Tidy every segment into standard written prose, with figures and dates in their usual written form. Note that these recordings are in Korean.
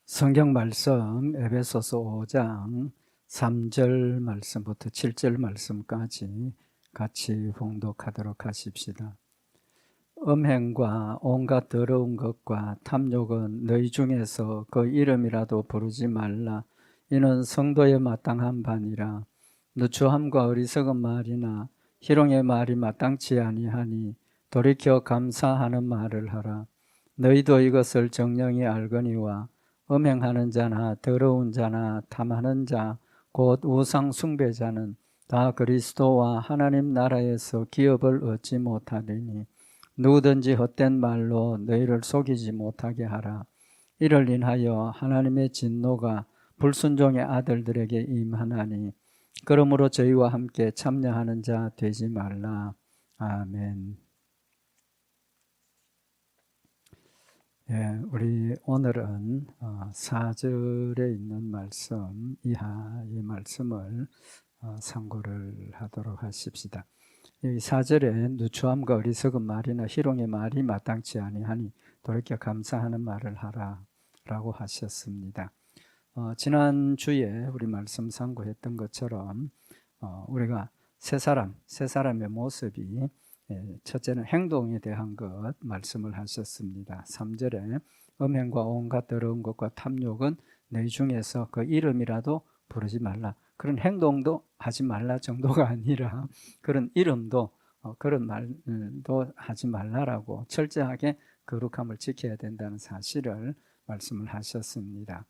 성경 말씀 에베소서 5장 3절 말씀부터 7절 말씀까지 같이 봉독하도록 하십시다. 음행과 온갖 더러운 것과 탐욕은 너희 중에서 그 이름이라도 부르지 말라. 이는 성도의 마땅한 바니라. 누추함과 어리석은 말이나 희롱의 말이 마땅치 아니하니 돌이켜 감사하는 말을 하라. 너희도 이것을 정령이 알거니와 음행하는 자나 더러운 자나 탐하는 자 곧 우상 숭배자는 다 그리스도와 하나님 나라에서 기업을 얻지 못하리니 누구든지 헛된 말로 너희를 속이지 못하게 하라. 이를 인하여 하나님의 진노가 불순종의 아들들에게 임하나니 그러므로 저희와 함께 참여하는 자 되지 말라. 아멘. 우리 오늘은 4절에 있는 말씀 이하의 말씀을 참고를 하도록 하십시다. 여기 4절에 누추함과 어리석은 말이나 희롱의 말이 마땅치 아니하니 돌이켜 감사하는 말을 하라 라고 하셨습니다. 지난 주에 우리 말씀 참고했던 것처럼 우리가 세 사람의 모습이 첫째는 행동에 대한 것 말씀을 하셨습니다. 3절에 음행과 온갖 더러운 것과 탐욕은 너희 중에서 그 이름이라도 부르지 말라. 그런 행동도 하지 말라 정도가 아니라 그런 이름도 그런 말도 하지 말라라고 철저하게 거룩함을 지켜야 된다는 사실을 말씀을 하셨습니다.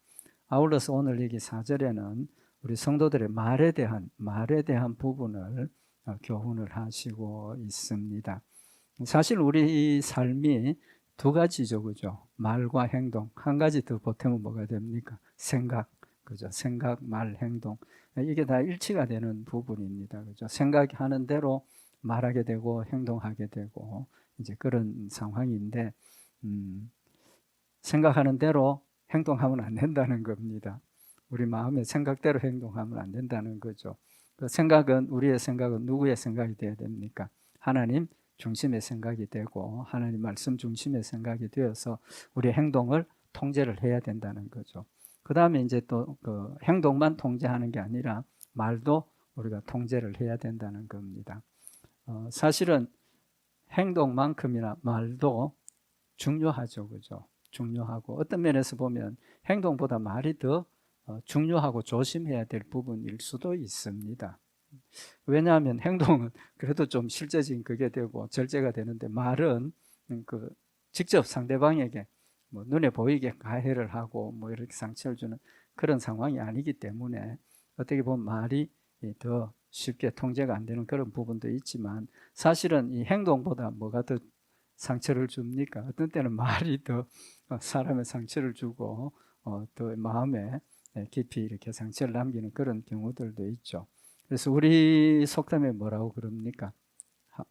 아울러서 오늘 여기 4절에는 우리 성도들의 말에 대한 부분을 교훈을 하시고 있습니다. 사실 우리 삶이 두 가지죠, 그죠? 말과 행동. 한 가지 더 보태면 뭐가 됩니까? 생각, 그죠? 생각, 말, 행동. 이게 다 일치가 되는 부분입니다, 그죠? 생각하는 대로 말하게 되고 행동하게 되고 이제 그런 상황인데, 생각하는 대로 행동하면 안 된다는 겁니다. 우리 마음의 생각대로 행동하면 안 된다는 거죠. 그 생각은, 우리의 생각은 누구의 생각이 되어야 됩니까? 하나님 중심의 생각이 되고 하나님 말씀 중심의 생각이 되어서 우리의 행동을 통제를 해야 된다는 거죠. 그 다음에 이제 또 그 행동만 통제하는 게 아니라 말도 우리가 통제를 해야 된다는 겁니다. 사실은 행동만큼이나 말도 중요하죠, 그죠? 중요하고 어떤 면에서 보면 행동보다 말이 더 중요하고 조심해야 될 부분일 수도 있습니다. 왜냐하면 행동은 그래도 좀 실제적인 그게 되고 절제가 되는데 말은 그 직접 상대방에게 뭐 눈에 보이게 가해를 하고 뭐 이렇게 상처를 주는 그런 상황이 아니기 때문에 어떻게 보면 말이 더 쉽게 통제가 안 되는 그런 부분도 있지만 사실은 이 행동보다 뭐가 더 상처를 줍니까? 어떤 때는 말이 더 사람의 상처를 주고 또 마음에 깊이 이렇게 상처를 남기는 그런 경우들도 있죠. 그래서 우리 속담에 뭐라고 그럽니까?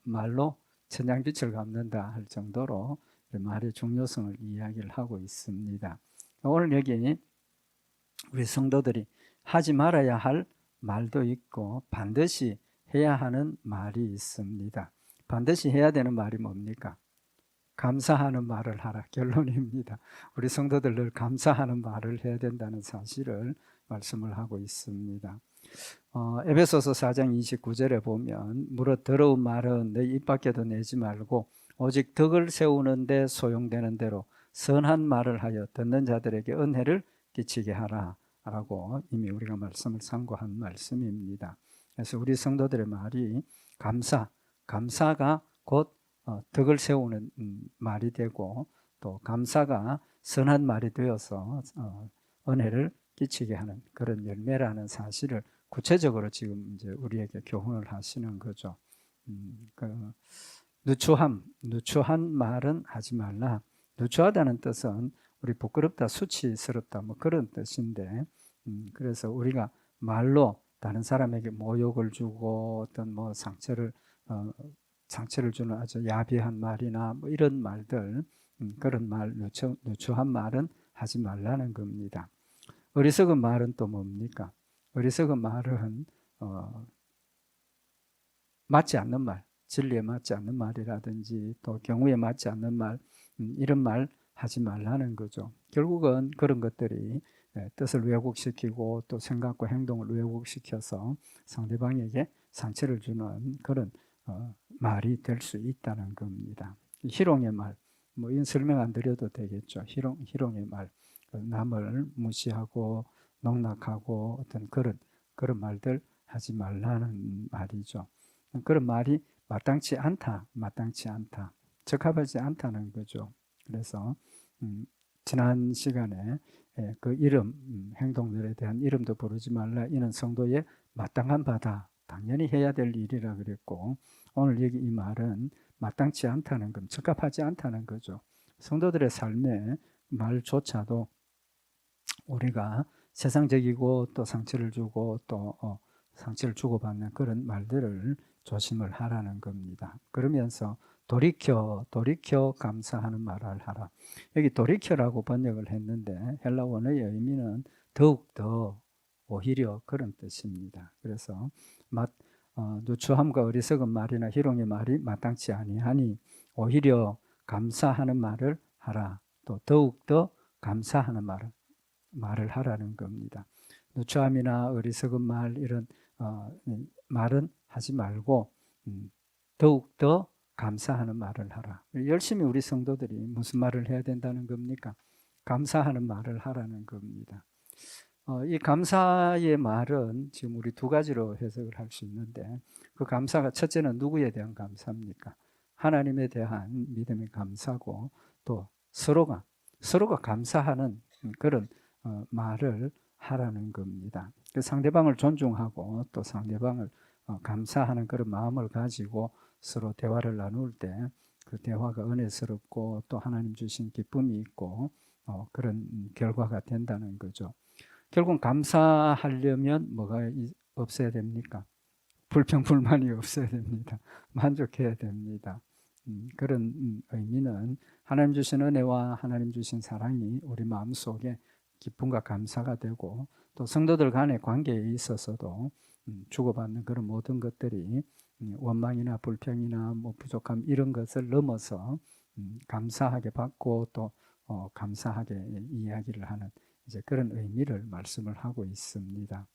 말로 천냥빛을 갚는다 할 정도로 말의 중요성을 이야기를 하고 있습니다. 오늘 여기 우리 성도들이 하지 말아야 할 말도 있고 반드시 해야 하는 말이 있습니다. 반드시 해야 되는 말이 뭡니까? 감사하는 말을 하라 결론입니다. 우리 성도들 늘 감사하는 말을 해야 된다는 사실을 말씀을 하고 있습니다. 에베소서 4장 29절에 보면 무릇 더러운 말은 내 입 밖에도 내지 말고 오직 덕을 세우는 데 소용되는 대로 선한 말을 하여 듣는 자들에게 은혜를 끼치게 하라 라고 이미 우리가 말씀을 참고한 말씀입니다. 그래서 우리 성도들의 말이 감사가 곧 덕을 세우는 말이 되고 또 감사가 선한 말이 되어서 은혜를 끼치게 하는 그런 열매라는 사실을 구체적으로 지금 이제 우리에게 교훈을 하시는 거죠. 누추한 말은 하지 말라. 누추하다는 뜻은 우리 부끄럽다, 수치스럽다 뭐 그런 뜻인데, 그래서 우리가 말로 다른 사람에게 모욕을 주고 어떤 뭐 상처를 주는 아주 야비한 말이나 뭐 이런 말들, 그런 말, 누추한 말은 하지 말라는 겁니다. 어리석은 말은 또 뭡니까? 어리석은 말은 맞지 않는 말, 진리에 맞지 않는 말이라든지 또 경우에 맞지 않는 말, 이런 말 하지 말라는 거죠. 결국은 그런 것들이 뜻을 왜곡시키고 또 생각과 행동을 왜곡시켜서 상대방에게 상처를 주는 그런 말이 될 수 있다는 겁니다. 희롱의 말, 뭐 이건 설명 안 드려도 되겠죠. 희롱의 말, 남을 무시하고 농락하고 어떤 그런 말들 하지 말라는 말이죠. 그런 말이 마땅치 않다, 적합하지 않다는 거죠. 그래서 지난 시간에 그 이름, 행동들에 대한 이름도 부르지 말라. 이는 성도의 마땅한 바다. 당연히 해야 될 일이라 그랬고, 오늘 여기 이 말은 마땅치 않다는 것, 적합하지 않다는 거죠. 성도들의 삶의 말조차도 우리가 세상적이고 또 상처를 주고 또 상처를 주고받는 그런 말들을 조심을 하라는 겁니다. 그러면서 돌이켜 감사하는 말을 하라. 여기 돌이켜라고 번역을 했는데 헬라 원어의 의미는 더욱더 오히려 그런 뜻입니다. 그래서 누추함과 어리석은 말이나 희롱의 말이 마땅치 아니하니 오히려 감사하는 말을 하라. 또 더욱더 감사하는 말을 하라는 겁니다. 누추함이나 어리석은 말 이런 말은 하지 말고 더욱더 감사하는 말을 하라. 열심히 우리 성도들이 무슨 말을 해야 된다는 겁니까? 감사하는 말을 하라는 겁니다. 이 감사의 말은 지금 우리 두 가지로 해석을 할 수 있는데 그 감사가 첫째는 누구에 대한 감사입니까? 하나님에 대한 믿음의 감사고 또 서로가 감사하는 그런 말을 하라는 겁니다. 그 상대방을 존중하고 또 상대방을 감사하는 그런 마음을 가지고 서로 대화를 나눌 때 그 대화가 은혜스럽고 또 하나님 주신 기쁨이 있고 그런 결과가 된다는 거죠. 결국 감사하려면 뭐가 없어야 됩니까? 불평불만이 없어야 됩니다. 만족해야 됩니다. 그런 의미는 하나님 주신 은혜와 하나님 주신 사랑이 우리 마음속에 기쁨과 감사가 되고 또 성도들 간의 관계에 있어서도 주고받는 그런 모든 것들이 원망이나 불평이나 뭐 부족함 이런 것을 넘어서 감사하게 받고 또 감사하게 이야기를 하는 이제 그런 의미를 말씀을 하고 있습니다.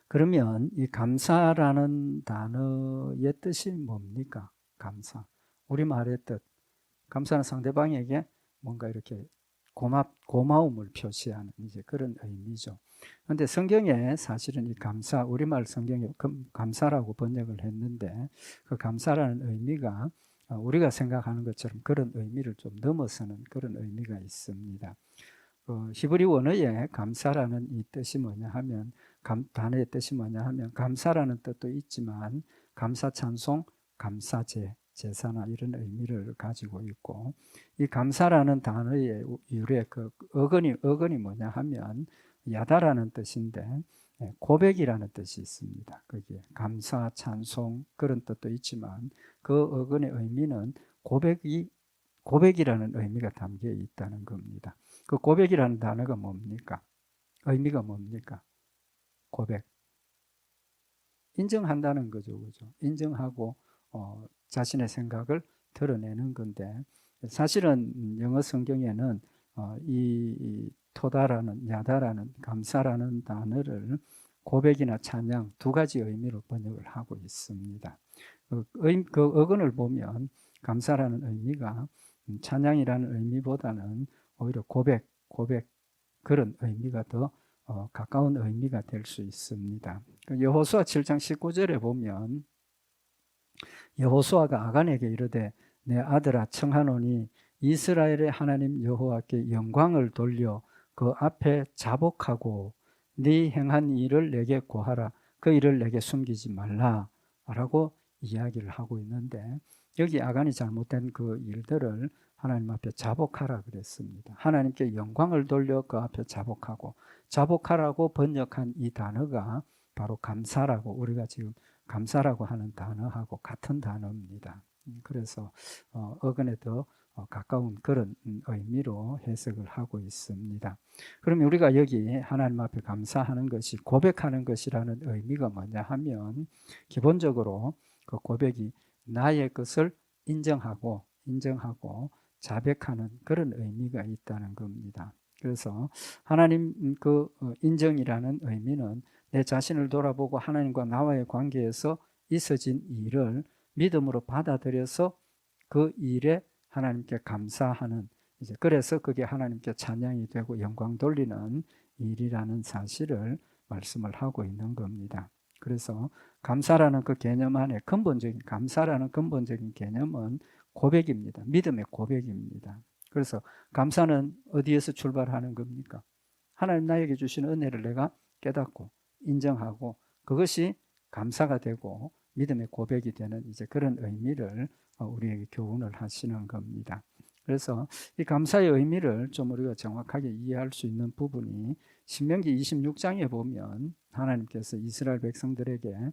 그러면 이 감사라는 단어의 뜻이 뭡니까? 감사. 우리말의 뜻. 감사는 상대방에게 뭔가 이렇게 고마움을 표시하는 이제 그런 의미죠. 그런데 성경에 사실은 이 감사, 우리말 성경에 감사라고 번역을 했는데 그 감사라는 의미가 우리가 생각하는 것처럼 그런 의미를 좀 넘어서는 그런 의미가 있습니다. 히브리 원어에 감사라는 이 뜻이 뭐냐 하면 단어의 뜻이 뭐냐 하면 감사라는 뜻도 있지만 감사 찬송, 감사제, 제사나 이런 의미를 가지고 있고 이 감사라는 단어의 유래 그 어근이 뭐냐 하면 야다라는 뜻인데 고백이라는 뜻이 있습니다. 거기에 감사, 찬송 그런 뜻도 있지만 그 어근의 의미는 고백이라는 의미가 담겨 있다는 겁니다. 그 고백이라는 단어가 뭡니까? 의미가 뭡니까? 고백. 인정한다는 거죠. 그죠? 인정하고 자신의 생각을 드러내는 건데 사실은 영어 성경에는 이 토다라는 야다라는 감사라는 단어를 고백이나 찬양 두 가지 의미로 번역을 하고 있습니다. 그 어근을 보면 감사라는 의미가 찬양이라는 의미보다는 오히려 고백 그런 의미가 더 가까운 의미가 될 수 있습니다. 여호수아 7장 19절에 보면 여호수아가 아간에게 이르되 내 아들아 청하노니 이스라엘의 하나님 여호와께 영광을 돌려 그 앞에 자복하고 네 행한 일을 내게 고하라. 그 일을 내게 숨기지 말라 라고 이야기를 하고 있는데 여기 아간이 잘못된 그 일들을 하나님 앞에 자복하라 그랬습니다. 하나님께 영광을 돌려 그 앞에 자복하라고 번역한 이 단어가 바로 감사라고 우리가 지금 감사라고 하는 단어하고 같은 단어입니다. 그래서 어근에 더 가까운 그런 의미로 해석을 하고 있습니다. 그러면 우리가 여기 하나님 앞에 감사하는 것이 고백하는 것이라는 의미가 뭐냐 하면 기본적으로 그 고백이 나의 것을 인정하고 자백하는 그런 의미가 있다는 겁니다. 그래서 하나님 그 인정이라는 의미는 내 자신을 돌아보고 하나님과 나와의 관계에서 있어진 일을 믿음으로 받아들여서 그 일에 하나님께 감사하는, 이제 그래서 그게 하나님께 찬양이 되고 영광 돌리는 일이라는 사실을 말씀을 하고 있는 겁니다. 그래서 감사라는 그 개념 안에 감사라는 근본적인 개념은 고백입니다. 믿음의 고백입니다. 그래서 감사는 어디에서 출발하는 겁니까? 하나님 나에게 주신 은혜를 내가 깨닫고 인정하고 그것이 감사가 되고 믿음의 고백이 되는 이제 그런 의미를 우리에게 교훈을 하시는 겁니다. 그래서 이 감사의 의미를 좀 우리가 정확하게 이해할 수 있는 부분이 신명기 26장에 보면 하나님께서 이스라엘 백성들에게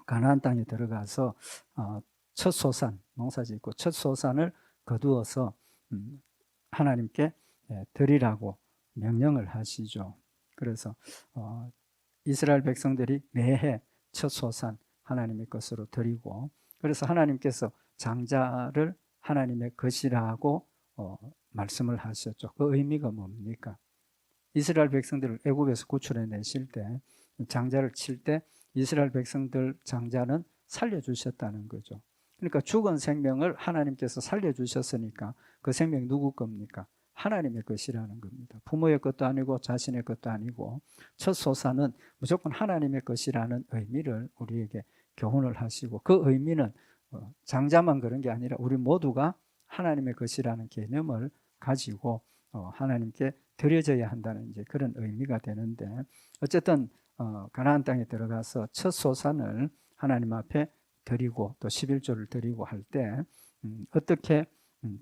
가나안 땅에 들어가서 첫 소산, 농사짓고 첫 소산을 거두어서 하나님께 드리라고 명령을 하시죠. 그래서 이스라엘 백성들이 매해 첫 소산 하나님의 것으로 드리고, 그래서 하나님께서 장자를 하나님의 것이라고 말씀을 하셨죠. 그 의미가 뭡니까? 이스라엘 백성들을 애굽에서 구출해 내실 때 장자를 칠 때 이스라엘 백성들 장자는 살려주셨다는 거죠. 그러니까 죽은 생명을 하나님께서 살려주셨으니까 그 생명이 누구 겁니까? 하나님의 것이라는 겁니다. 부모의 것도 아니고 자신의 것도 아니고 첫 소산은 무조건 하나님의 것이라는 의미를 우리에게 교훈을 하시고, 그 의미는 장자만 그런 게 아니라 우리 모두가 하나님의 것이라는 개념을 가지고 하나님께 드려져야 한다는 이제 그런 의미가 되는데, 어쨌든 가나안 땅에 들어가서 첫 소산을 하나님 앞에 드리고 또 11조를 드리고 할 때 어떻게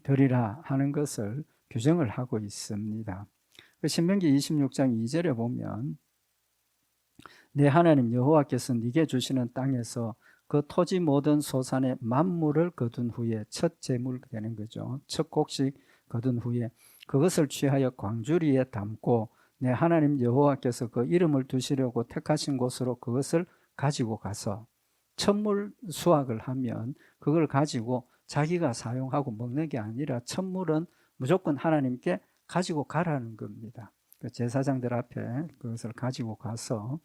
드리라 하는 것을 규정을 하고 있습니다. 신명기 26장 2절에 보면 내 하나님 여호와께서 네게 주시는 땅에서 그 토지 모든 소산의 만물을 거둔 후에 첫 제물 되는 거죠. 첫 곡식 거둔 후에 그것을 취하여 광주리에 담고 내 하나님 여호와께서 그 이름을 두시려고 택하신 곳으로 그것을 가지고 가서, 첫물 수확을 하면 그걸 가지고 자기가 사용하고 먹는 게 아니라 첫물은 무조건 하나님께 가지고 가라는 겁니다. 제사장들 앞에 그것을 가지고 가서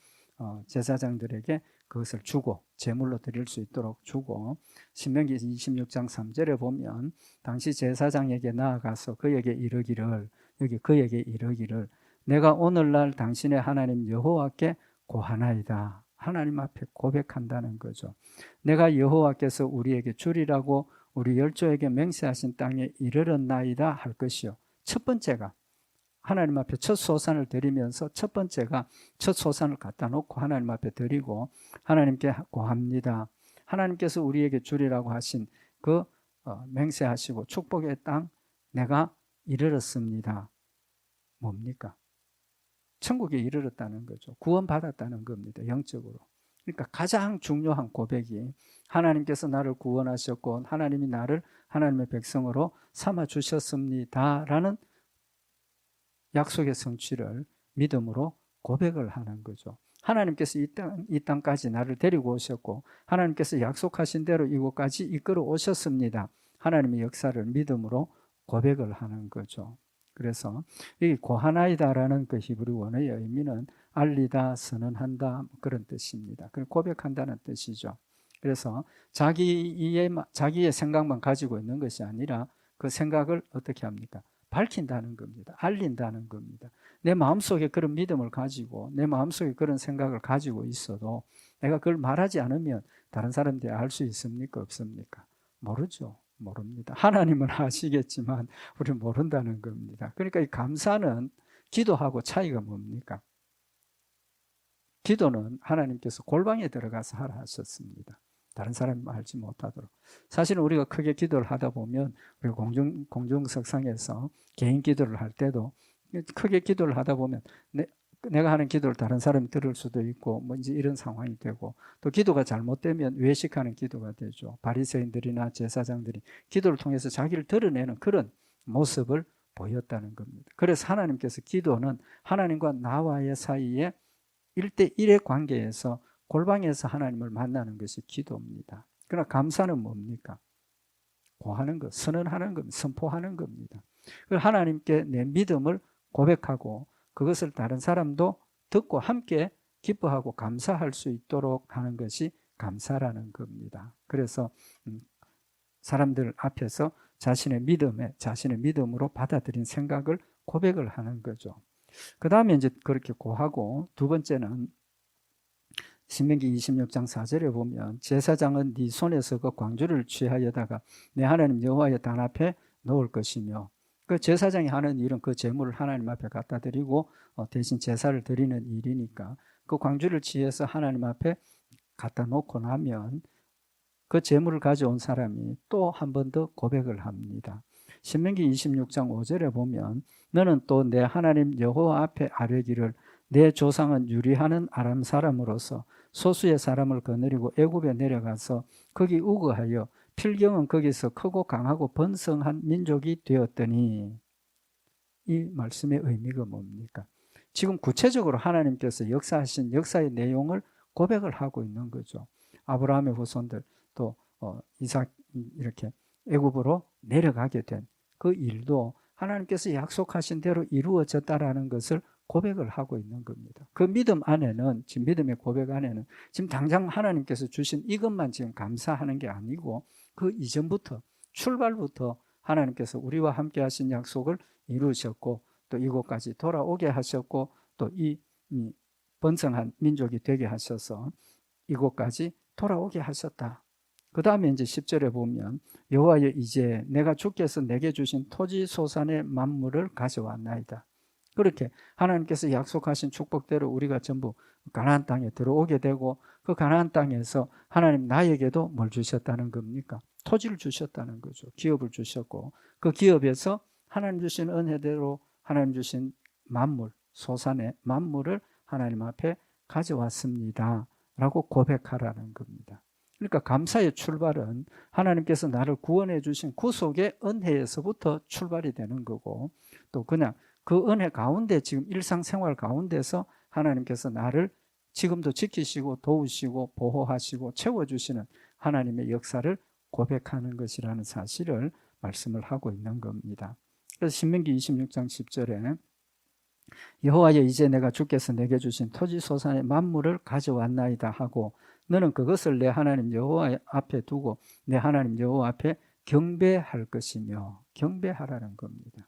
제사장들에게 그것을 주고 제물로 드릴 수 있도록 주고, 신명기 26장 3절에 보면 당시 제사장에게 나아가서 그에게 이르기를, 여기 그에게 이르기를 내가 오늘날 당신의 하나님 여호와께 고하나이다. 하나님 앞에 고백한다는 거죠. 내가 여호와께서 우리에게 주리라고 우리 열조에게 맹세하신 땅에 이르렀나이다 할 것이요. 첫 번째가 하나님 앞에 첫 소산을 드리면서 첫 번째가 첫 소산을 갖다 놓고 하나님 앞에 드리고 하나님께 고합니다. 하나님께서 우리에게 주리라고 하신 그 맹세하시고 축복의 땅 내가 이르렀습니다. 뭡니까? 천국에 이르렀다는 거죠. 구원받았다는 겁니다. 영적으로. 그러니까 가장 중요한 고백이 하나님께서 나를 구원하셨고 하나님이 나를 하나님의 백성으로 삼아주셨습니다라는 약속의 성취를 믿음으로 고백을 하는 거죠. 하나님께서 이 땅까지 나를 데리고 오셨고 하나님께서 약속하신 대로 이곳까지 이끌어 오셨습니다. 하나님의 역사를 믿음으로 고백을 하는 거죠. 그래서 이 고하나이다라는 그 히브리 원어의 의미는 알리다, 선언한다 그런 뜻입니다. 고백한다는 뜻이죠. 그래서 자기의 생각만 가지고 있는 것이 아니라 그 생각을 어떻게 합니까? 밝힌다는 겁니다. 알린다는 겁니다. 내 마음속에 그런 믿음을 가지고 내 마음속에 그런 생각을 가지고 있어도 내가 그걸 말하지 않으면 다른 사람들이 알 수 있습니까? 없습니까? 모르죠. 모릅니다. 하나님은 아시겠지만 우리는 모른다는 겁니다. 그러니까 이 감사는 기도하고 차이가 뭡니까? 기도는 하나님께서 골방에 들어가서 하라 하셨습니다. 다른 사람이 알지 못하도록. 사실은 우리가 크게 기도를 하다 보면 우리 공중석상에서 개인 기도를 할 때도 크게 기도를 하다 보면 내가 하는 기도를 다른 사람이 들을 수도 있고 뭐 이제 이런 상황이 되고, 또 기도가 잘못되면 외식하는 기도가 되죠. 바리새인들이나 제사장들이 기도를 통해서 자기를 드러내는 그런 모습을 보였다는 겁니다. 그래서 하나님께서 기도는 하나님과 나와의 사이에 1대1의 관계에서 골방에서 하나님을 만나는 것이 기도입니다. 그러나 감사는 뭡니까? 고하는 것, 선언하는 것, 선포하는 겁니다. 하나님께 내 믿음을 고백하고 그것을 다른 사람도 듣고 함께 기뻐하고 감사할 수 있도록 하는 것이 감사라는 겁니다. 그래서 사람들 앞에서 자신의 믿음으로 받아들인 생각을 고백을 하는 거죠. 그 다음에 이제 그렇게 고하고, 두 번째는 신명기 26장 4절에 보면 제사장은 네 손에서 그 광주를 취하여다가 내 하나님 여호와의 단 앞에 놓을 것이며, 그 제사장이 하는 일은 그 제물을 하나님 앞에 갖다 드리고 대신 제사를 드리는 일이니까 그 광주를 취해서 하나님 앞에 갖다 놓고 나면 그 제물을 가져온 사람이 또 한 번 더 고백을 합니다. 신명기 26장 5절에 보면 너는 또 내 하나님 여호와 앞에 아뢰기를 내 조상은 유리하는 아람 사람으로서 소수의 사람을 거느리고 애굽에 내려가서 거기 우거하여 필경은 거기서 크고 강하고 번성한 민족이 되었더니, 이 말씀의 의미가 뭡니까? 지금 구체적으로 하나님께서 역사하신 역사의 내용을 고백을 하고 있는 거죠. 아브라함의 후손들 또 이삭 이렇게 애굽으로 내려가게 된 그 일도 하나님께서 약속하신 대로 이루어졌다라는 것을 고백을 하고 있는 겁니다. 그 믿음 안에는, 지금 믿음의 고백 안에는 지금 당장 하나님께서 주신 이것만 지금 감사하는 게 아니고 그 이전부터, 출발부터 하나님께서 우리와 함께 하신 약속을 이루셨고 또 이곳까지 돌아오게 하셨고 또 이 번성한 민족이 되게 하셔서 이곳까지 돌아오게 하셨다. 그 다음에 이제 10절에 보면 여호와여 이제 내가 주께서 내게 주신 토지 소산의 만물을 가져왔나이다. 그렇게 하나님께서 약속하신 축복대로 우리가 전부 가나안 땅에 들어오게 되고 그 가나안 땅에서 하나님 나에게도 뭘 주셨다는 겁니까? 토지를 주셨다는 거죠. 기업을 주셨고 그 기업에서 하나님 주신 은혜대로 하나님 주신 만물, 소산의 만물을 하나님 앞에 가져왔습니다 라고 고백하라는 겁니다. 그러니까 감사의 출발은 하나님께서 나를 구원해 주신 구속의 은혜에서부터 출발이 되는 거고 또 그냥 그 은혜 가운데 지금 일상생활 가운데서 하나님께서 나를 지금도 지키시고 도우시고 보호하시고 채워주시는 하나님의 역사를 고백하는 것이라는 사실을 말씀을 하고 있는 겁니다. 그래서 신명기 26장 10절에 여호와여 이제 내가 주께서 내게 주신 토지 소산의 만물을 가져왔나이다 하고 너는 그것을 내 하나님 여호와 앞에 두고 내 하나님 여호와 앞에 경배할 것이며, 경배하라는 겁니다.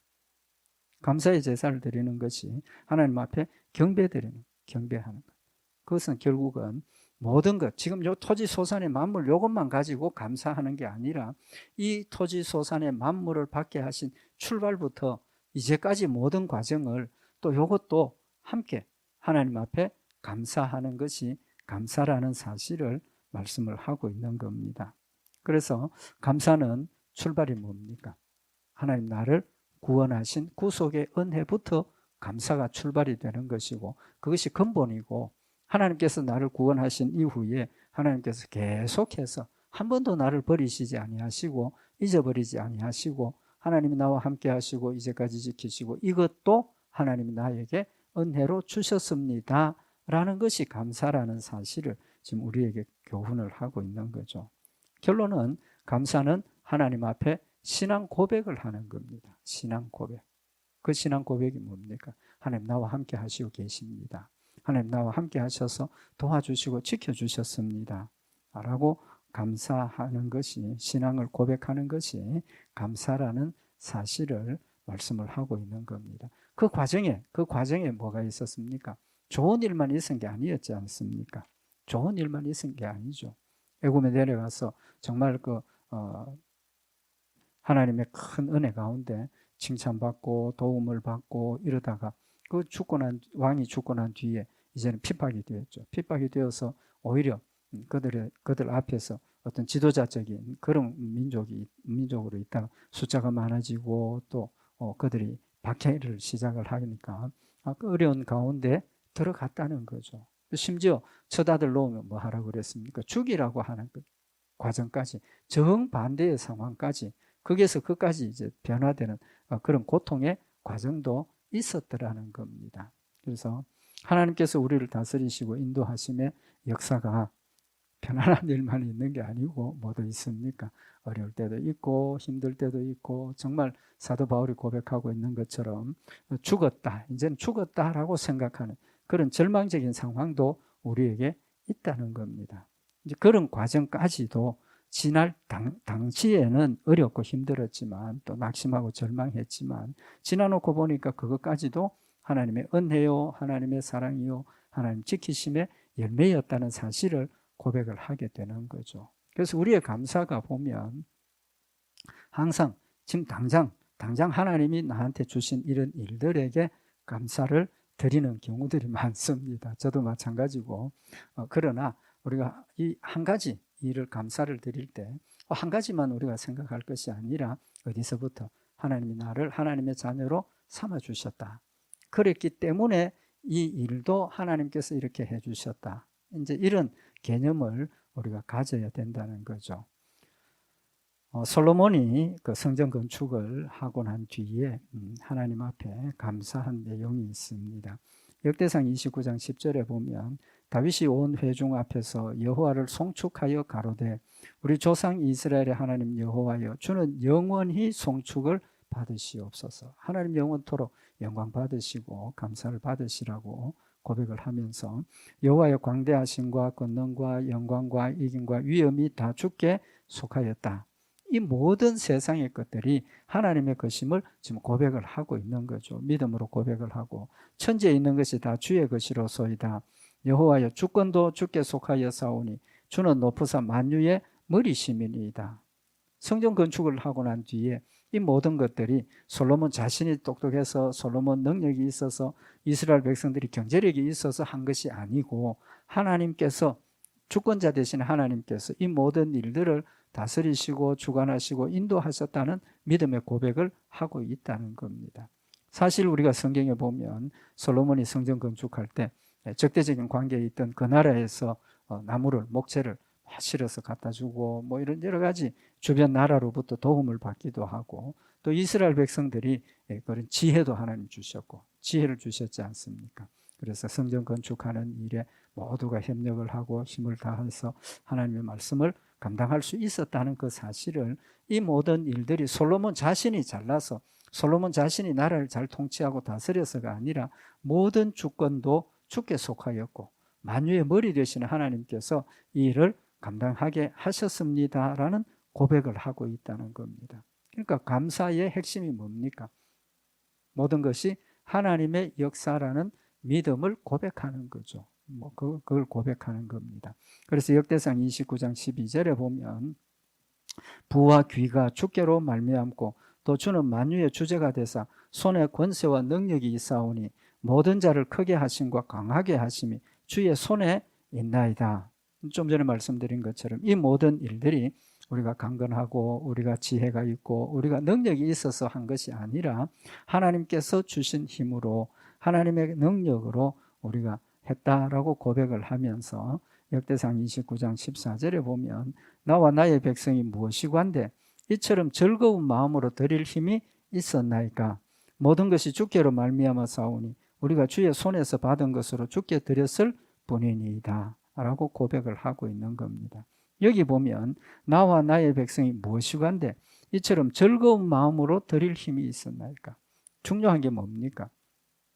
감사의 제사를 드리는 것이 하나님 앞에 경배하는 것. 그것은 결국은 모든 것, 지금 요 토지 소산의 만물 요것만 가지고 감사하는 게 아니라 이 토지 소산의 만물을 받게 하신 출발부터 이제까지 모든 과정을 또 요것도 함께 하나님 앞에 감사하는 것이 감사라는 사실을 말씀을 하고 있는 겁니다. 그래서 감사는 출발이 뭡니까? 하나님 나를 구원하신 구속의 은혜부터 감사가 출발이 되는 것이고 그것이 근본이고 하나님께서 나를 구원하신 이후에 하나님께서 계속해서 한 번도 나를 버리시지 아니하시고 잊어버리지 아니하시고 하나님이 나와 함께 하시고 이제까지 지키시고 이것도 하나님이 나에게 은혜로 주셨습니다 라는 것이 감사라는 사실을 지금 우리에게 교훈을 하고 있는 거죠. 결론은 감사는 하나님 앞에 신앙 고백을 하는 겁니다. 신앙 고백. 그 신앙 고백이 뭡니까? 하나님 나와 함께 하시고 계십니다. 하나님 나와 함께 하셔서 도와주시고 지켜주셨습니다 라고 감사하는 것이, 신앙을 고백하는 것이 감사라는 사실을 말씀을 하고 있는 겁니다. 그 과정에 뭐가 있었습니까? 좋은 일만 있은 게 아니었지 않습니까? 좋은 일만 있은 게 아니죠. 애굽에 내려가서 정말 하나님의 큰 은혜 가운데 칭찬받고 도움을 받고 이러다가 왕이 죽고 난 뒤에 이제는 핍박이 되었죠. 핍박이 되어서 오히려 그들 앞에서 어떤 지도자적인 그런 민족으로 있다가 숫자가 많아지고 또 그들이 박해를 시작을 하니까 그 어려운 가운데 들어갔다는 거죠. 심지어 처다들 놓으면 뭐 하라고 그랬습니까? 죽이라고 하는 그 과정까지, 정반대의 상황까지, 거기에서 끝까지 이제 변화되는 그런 고통의 과정도 있었더라는 겁니다. 그래서 하나님께서 우리를 다스리시고 인도하심의 역사가 편안한 일만 있는 게 아니고 뭐도 있습니까? 어려울 때도 있고 힘들 때도 있고 정말 사도 바울이 고백하고 있는 것처럼 죽었다, 이제는 죽었다라고 생각하는 그런 절망적인 상황도 우리에게 있다는 겁니다. 이제 그런 과정까지도 지날 당시에는 어렵고 힘들었지만 또 낙심하고 절망했지만 지나놓고 보니까 그것까지도 하나님의 은혜요, 하나님의 사랑이요, 하나님 지키심의 열매였다는 사실을 고백을 하게 되는 거죠. 그래서 우리의 감사가 보면 항상 지금 당장 하나님이 나한테 주신 이런 일들에게 감사를 드리는 경우들이 많습니다. 저도 마찬가지고 그러나 우리가 이 한 가지 일을 감사를 드릴 때 한 가지만 우리가 생각할 것이 아니라 어디서부터 하나님이 나를 하나님의 자녀로 삼아 주셨다. 그랬기 때문에 이 일도 하나님께서 이렇게 해 주셨다. 이제 이런 개념을 우리가 가져야 된다는 거죠. 솔로몬이 그 성전 건축을 하고 난 뒤에 하나님 앞에 감사한 내용이 있습니다. 역대상 29장 10절에 보면 다윗이 온 회중 앞에서 여호와를 송축하여 가로되 우리 조상 이스라엘의 하나님 여호와여 주는 영원히 송축을 받으시옵소서. 하나님 영원토록 영광 받으시고 감사를 받으시라고 고백을 하면서 여호와의 광대하심과 권능과 영광과 이김과 위엄이 다 주께 속하였다. 이 모든 세상의 것들이 하나님의 것임을 지금 고백을 하고 있는 거죠. 믿음으로 고백을 하고 천지에 있는 것이 다 주의 것이로소이다. 여호와여 주권도 주께 속하여 사오니 주는 높으사 만유의 머리심이니이다. 성전 건축을 하고 난 뒤에 이 모든 것들이 솔로몬 자신이 똑똑해서 솔로몬 능력이 있어서 이스라엘 백성들이 경제력이 있어서 한 것이 아니고 하나님께서 주권자 되신 하나님께서 이 모든 일들을 다스리시고 주관하시고 인도하셨다는 믿음의 고백을 하고 있다는 겁니다. 사실 우리가 성경에 보면 솔로몬이 성전 건축할 때 적대적인 관계에 있던 그 나라에서 나무를 목재를 실어서 갖다 주고 뭐 이런 여러 가지 주변 나라로부터 도움을 받기도 하고 또 이스라엘 백성들이 그런 지혜도 하나님 주셨고 지혜를 주셨지 않습니까? 그래서 성전 건축하는 일에 모두가 협력을 하고 힘을 다해서 하나님의 말씀을 감당할 수 있었다는 그 사실을 이 모든 일들이 솔로몬 자신이 잘나서 솔로몬 자신이 나라를 잘 통치하고 다스려서가 아니라 모든 주권도 주께 속하였고 만유의 머리 되시는 하나님께서 이 일을 감당하게 하셨습니다라는 고백을 하고 있다는 겁니다. 그러니까 감사의 핵심이 뭡니까? 모든 것이 하나님의 역사라는 믿음을 고백하는 거죠. 그걸 고백하는 겁니다. 그래서 역대상 29장 12절에 보면 부와 귀가 주께로 말미암고 또 주는 만유의 주제가 되사 손에 권세와 능력이 있사오니 모든 자를 크게 하심과 강하게 하심이 주의 손에 있나이다. 좀 전에 말씀드린 것처럼 이 모든 일들이 우리가 강건하고 우리가 지혜가 있고 우리가 능력이 있어서 한 것이 아니라 하나님께서 주신 힘으로 하나님의 능력으로 우리가 했다라고 고백을 하면서 역대상 29장 14절에 보면 나와 나의 백성이 무엇이관데 이처럼 즐거운 마음으로 드릴 힘이 있었나이까 모든 것이 주께로 말미암아 사오니 우리가 주의 손에서 받은 것으로 주께 드렸을 뿐이니이다 라고 고백을 하고 있는 겁니다. 여기 보면 나와 나의 백성이 무엇이관데 이처럼 즐거운 마음으로 드릴 힘이 있었나이까. 중요한 게 뭡니까?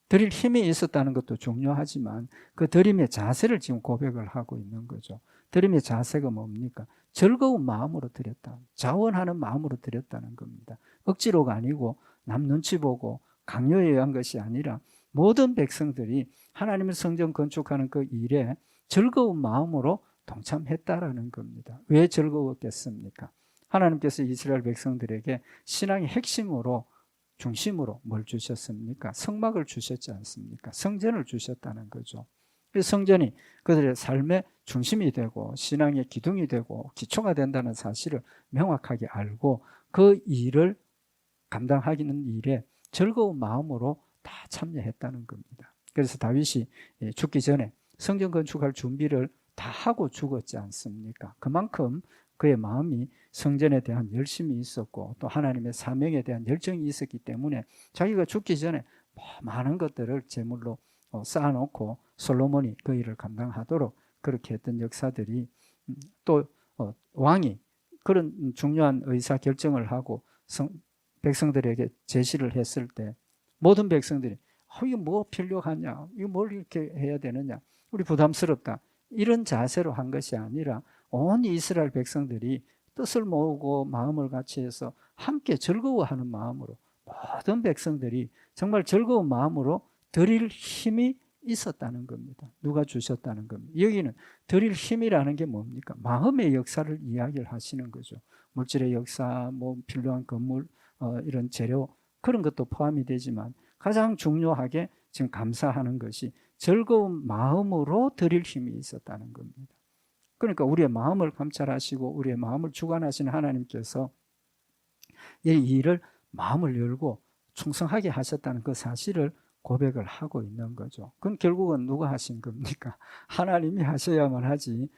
드릴 힘이 있었다는 것도 중요하지만 그 드림의 자세를 지금 고백을 하고 있는 거죠. 드림의 자세가 뭡니까? 즐거운 마음으로 드렸다. 자원하는 마음으로 드렸다는 겁니다. 억지로가 아니고 남 눈치 보고 강요에 의한 것이 아니라 모든 백성들이 하나님의 성전 건축하는 그 일에 즐거운 마음으로 동참했다라는 겁니다. 왜 즐거웠겠습니까? 하나님께서 이스라엘 백성들에게 신앙의 핵심으로 중심으로 뭘 주셨습니까? 성막을 주셨지 않습니까? 성전을 주셨다는 거죠. 성전이 그들의 삶의 중심이 되고 신앙의 기둥이 되고 기초가 된다는 사실을 명확하게 알고 그 일을 감당하기는 일에 즐거운 마음으로 다 참여했다는 겁니다. 그래서 다윗이 죽기 전에 성전 건축할 준비를 다 하고 죽었지 않습니까? 그만큼 그의 마음이 성전에 대한 열심이 있었고 또 하나님의 사명에 대한 열정이 있었기 때문에 자기가 죽기 전에 많은 것들을 제물로 쌓아놓고 솔로몬이 그 일을 감당하도록 그렇게 했던 역사들이 또 왕이 그런 중요한 의사 결정을 하고 백성들에게 제시를 했을 때 모든 백성들이 이거 뭐 필요하냐, 이거 뭘 이렇게 해야 되느냐, 우리 부담스럽다, 이런 자세로 한 것이 아니라 온 이스라엘 백성들이 뜻을 모으고 마음을 같이 해서 함께 즐거워하는 마음으로 모든 백성들이 정말 즐거운 마음으로 드릴 힘이 있었다는 겁니다. 누가 주셨다는 겁니다. 여기는 드릴 힘이라는 게 뭡니까? 마음의 역사를 이야기를 하시는 거죠. 물질의 역사, 뭐 필요한 건물, 이런 재료, 그런 것도 포함이 되지만 가장 중요하게 지금 감사하는 것이 즐거운 마음으로 드릴 힘이 있었다는 겁니다. 그러니까 우리의 마음을 감찰하시고 우리의 마음을 주관하시는 하나님께서 이 일을 마음을 열고 충성하게 하셨다는 그 사실을 고백을 하고 있는 거죠. 그럼 결국은 누가 하신 겁니까? 하나님이 하셔야만 하지.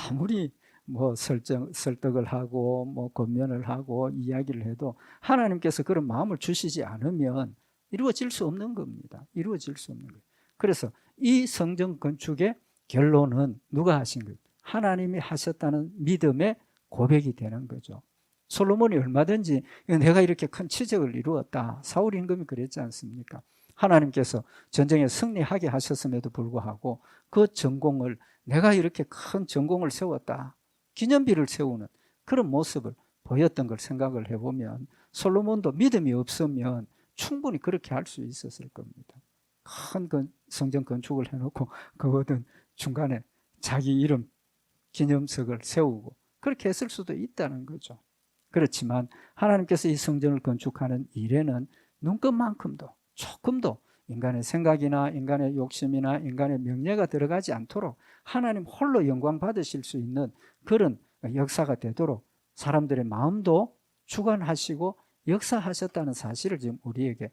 아무리 뭐 설득을 하고 뭐 권면을 하고 이야기를 해도 하나님께서 그런 마음을 주시지 않으면 이루어질 수 없는 겁니다. 이루어질 수 없는 거예요. 그래서 이 성전 건축의 결론은 누가 하신 거예요? 하나님이 하셨다는 믿음의 고백이 되는 거죠. 솔로몬이 얼마든지 내가 이렇게 큰 치적을 이루었다, 사울 임금이 그랬지 않습니까? 하나님께서 전쟁에 승리하게 하셨음에도 불구하고 그 전공을, 내가 이렇게 큰 전공을 세웠다, 기념비를 세우는 그런 모습을 보였던 걸 생각을 해보면 솔로몬도 믿음이 없으면 충분히 그렇게 할 수 있었을 겁니다. 큰 성전 건축을 해놓고 그거든 중간에 자기 이름 기념석을 세우고 그렇게 했을 수도 있다는 거죠. 그렇지만 하나님께서 이 성전을 건축하는 일에는 눈끝만큼도 조금도 인간의 생각이나 인간의 욕심이나 인간의 명예가 들어가지 않도록 하나님 홀로 영광 받으실 수 있는 그런 역사가 되도록 사람들의 마음도 주관하시고 역사하셨다는 사실을 지금 우리에게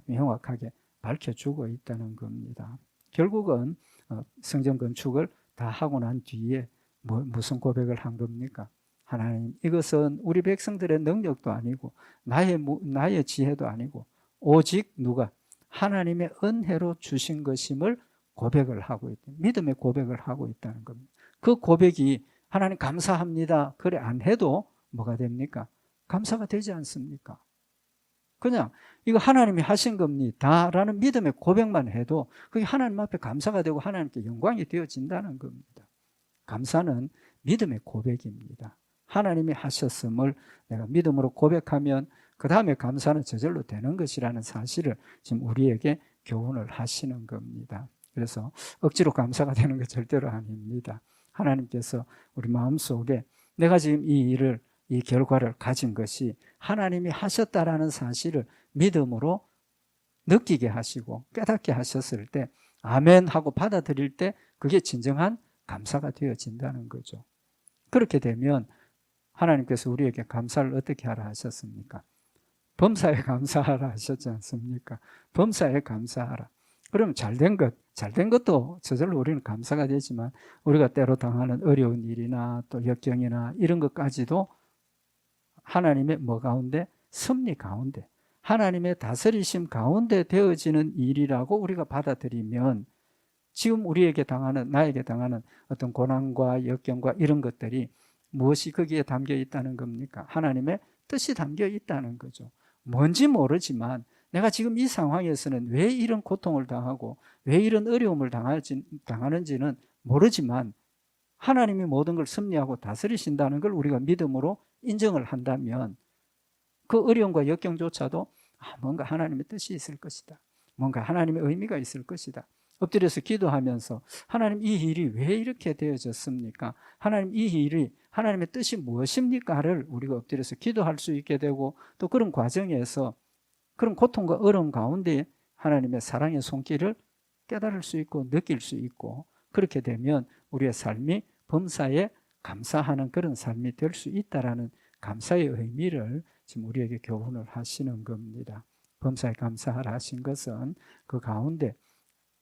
명확하게 밝혀주고 있다는 겁니다. 결국은 성전 건축을 다 하고 난 뒤에 무슨 고백을 한 겁니까? 하나님, 이것은 우리 백성들의 능력도 아니고 나의 지혜도 아니고 오직 누가? 하나님의 은혜로 주신 것임을 고백을 하고 있다. 믿음의 고백을 하고 있다는 겁니다. 그 고백이 하나님 감사합니다, 그래 안 해도 뭐가 됩니까? 감사가 되지 않습니까? 그냥 이거 하나님이 하신 겁니다 라는 믿음의 고백만 해도 그게 하나님 앞에 감사가 되고 하나님께 영광이 되어진다는 겁니다. 감사는 믿음의 고백입니다. 하나님이 하셨음을 내가 믿음으로 고백하면 그 다음에 감사는 저절로 되는 것이라는 사실을 지금 우리에게 교훈을 하시는 겁니다. 그래서 억지로 감사가 되는 것 절대로 아닙니다. 하나님께서 우리 마음속에 내가 지금 이 결과를 가진 것이 하나님이 하셨다라는 사실을 믿음으로 느끼게 하시고 깨닫게 하셨을 때 아멘 하고 받아들일 때 그게 진정한 감사가 되어진다는 거죠. 그렇게 되면 하나님께서 우리에게 감사를 어떻게 하라 하셨습니까? 범사에 감사하라 하셨지 않습니까? 범사에 감사하라. 그럼 잘된 것도 저절로 우리는 감사가 되지만 우리가 때로 당하는 어려운 일이나 또 역경이나 이런 것까지도 하나님의 뭐 가운데? 섭리 가운데, 하나님의 다스리심 가운데 되어지는 일이라고 우리가 받아들이면 지금 나에게 당하는 어떤 고난과 역경과 이런 것들이 무엇이 거기에 담겨 있다는 겁니까? 하나님의 뜻이 담겨 있다는 거죠. 뭔지 모르지만 내가 지금 이 상황에서는 왜 이런 고통을 당하고 왜 이런 어려움을 당하는지는 모르지만 하나님이 모든 걸 섭리하고 다스리신다는 걸 우리가 믿음으로 인정을 한다면 그 어려움과 역경조차도 뭔가 하나님의 뜻이 있을 것이다, 뭔가 하나님의 의미가 있을 것이다, 엎드려서 기도하면서 하나님, 이 일이 왜 이렇게 되어졌습니까? 하나님, 이 일이 하나님의 뜻이 무엇입니까?를 우리가 엎드려서 기도할 수 있게 되고 또 그런 과정에서 그런 고통과 어려움 가운데 하나님의 사랑의 손길을 깨달을 수 있고 느낄 수 있고 그렇게 되면 우리의 삶이 범사에 감사하는 그런 삶이 될 수 있다라는 감사의 의미를 지금 우리에게 교훈을 하시는 겁니다. 범사에 감사하라 하신 것은 그 가운데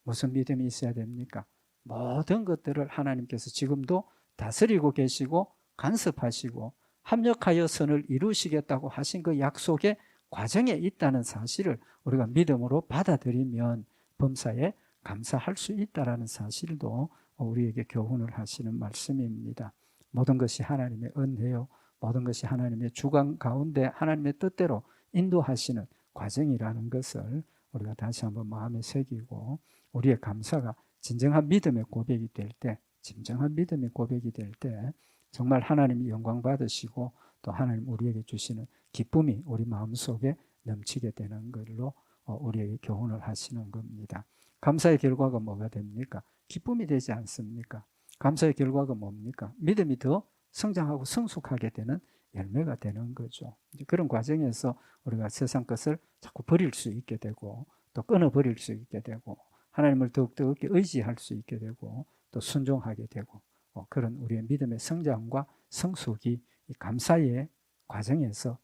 무슨 믿음이 있어야 됩니까? 모든 것들을 하나님께서 지금도 다스리고 계시고 간섭하시고 합력하여 선을 이루시겠다고 하신 그 약속의 과정에 있다는 사실을 우리가 믿음으로 받아들이면 범사에 감사할 수 있다는 사실도 우리에게 교훈을 하시는 말씀입니다. 모든 것이 하나님의 은혜요, 모든 것이 하나님의 주관 가운데 하나님의 뜻대로 인도하시는 과정이라는 것을 우리가 다시 한번 마음에 새기고, 우리의 감사가 진정한 믿음의 고백이 될 때, 진정한 믿음의 고백이 될 때 정말 하나님이 영광 받으시고 또 하나님 우리에게 주시는 기쁨이 우리 마음속에 넘치게 되는 걸로 우리에게 교훈을 하시는 겁니다. 감사의 결과가 뭐가 됩니까? 기쁨이 되지 않습니까? 감사의 결과가 뭡니까? 믿음이 더 성장하고 성숙하게 되는 열매가 되는 거죠. 그런 과정에서 우리가 세상 것을 자꾸 버릴 수 있게 되고 또 끊어버릴 수 있게 되고 하나님을 더욱더 깊게 의지할 수 있게 되고 또 순종하게 되고 그런 우리의 믿음의 성장과 성숙이 이 감사의 과정에서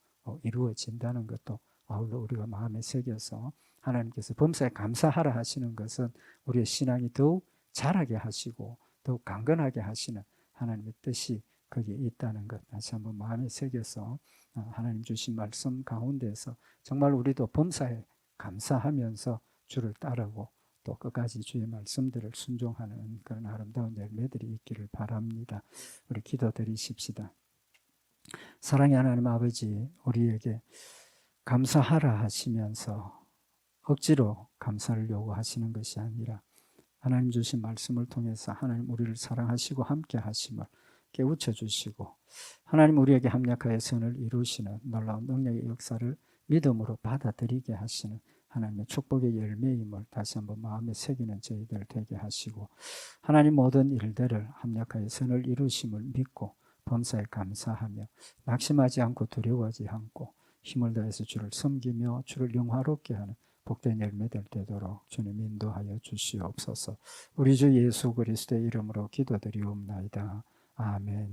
이루어진다는 것도 아울러 우리가 마음에 새겨서 하나님께서 범사에 감사하라 하시는 것은 우리의 신앙이 더욱 자라게 하시고 더욱 강건하게 하시는 하나님의 뜻이 거기에 있다는 것 다시 한번 마음에 새겨서 하나님 주신 말씀 가운데서 정말 우리도 범사에 감사하면서 주를 따르고 또 끝까지 주의 말씀들을 순종하는 그런 아름다운 열매들이 있기를 바랍니다. 우리 기도드리십시다. 사랑의 하나님 아버지, 우리에게 감사하라 하시면서 억지로 감사를 요구하시는 것이 아니라 하나님 주신 말씀을 통해서 하나님 우리를 사랑하시고 함께 하심을 깨우쳐 주시고 하나님 우리에게 합력하여 선을 이루시는 놀라운 능력의 역사를 믿음으로 받아들이게 하시는 하나님의 축복의 열매임을 다시 한번 마음에 새기는 저희들 되게 하시고 하나님 모든 일들을 합력하여 선을 이루심을 믿고 범사에 감사하며 낙심하지 않고 두려워하지 않고 힘을 다해서 주를 섬기며 주를 영화롭게 하는 복된 열매될 되도록 주님 인도하여 주시옵소서. 우리 주 예수 그리스도의 이름으로 기도드리옵나이다. 아멘.